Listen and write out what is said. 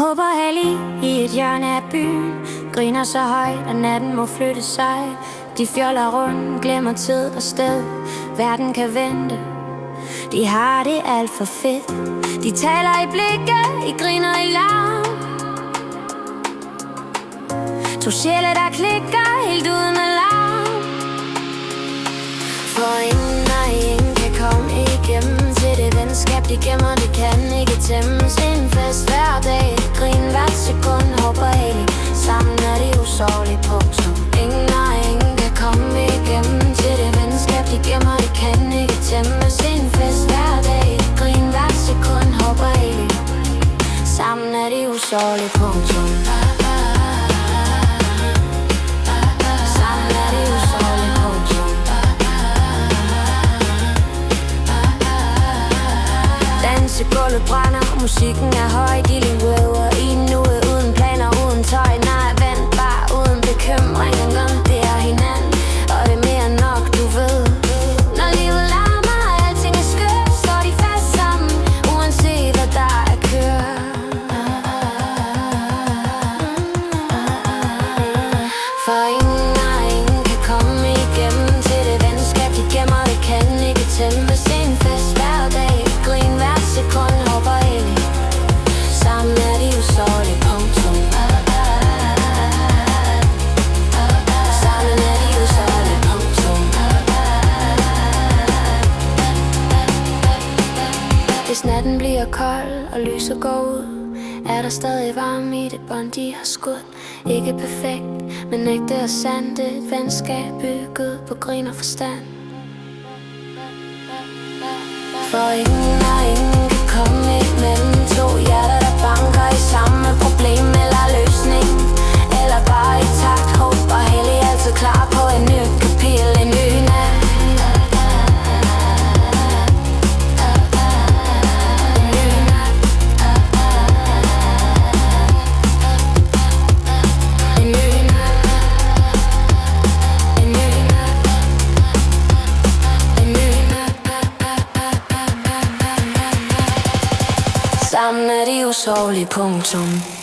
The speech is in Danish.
Håber hellig i et hjørne af byen, griner så højt, at natten må flytte sig. De fjoller rundt, glemmer tid og sted. Verden kan vente, de har det alt for fedt. De taler i blikke, I griner i larm. To sjæle, der klikker helt uden alarm. For ingen og ingen kan komme igennem til det venskab, de gemmer, det kan ikke tæmmes. En fest hver dag, grin hvert sekund, håber hellig. Sammen er de usårlige punktum. Ingen og ingen kan komme igennem til det venskab, de gemmer, det kan ikke tæmmes. En fest hver dag, grin hvert sekund, håber hellig. Sammen er de usårlige punktum. Dansegulvet brænder, musikken er høj, de lever i nuet uden planer, uden tøj. Nej, vent bare uden bekymringer, det er hinanden, og det er mere end nok, du ved. Når livet larmer, og alting er skørt, står de fast sammen, uanset hvad der er kørt. For ingen og ingen kan komme igennem til det venskab, de gemmer, det kan ikke tæmmes. En fest hver dag, grin hvert sekund, håber hellig. Sammen er de usårlige punktum. Sammen er de usårlige punktum. Hvis natten bliver kold og lyset går ud, er der stadig varme i det bånd, de har skudt. Ikke perfekt, men ægte og sandt. Et venskab bygget på grin og forstand. For ingen og ingen kan komme imellem to hjerter, der banker i samme problem eller løsning. Eller bare i takt, håb og hellig, altid klar på et nyt kapitel, en ny nat. Sammen er de usårlige punktum.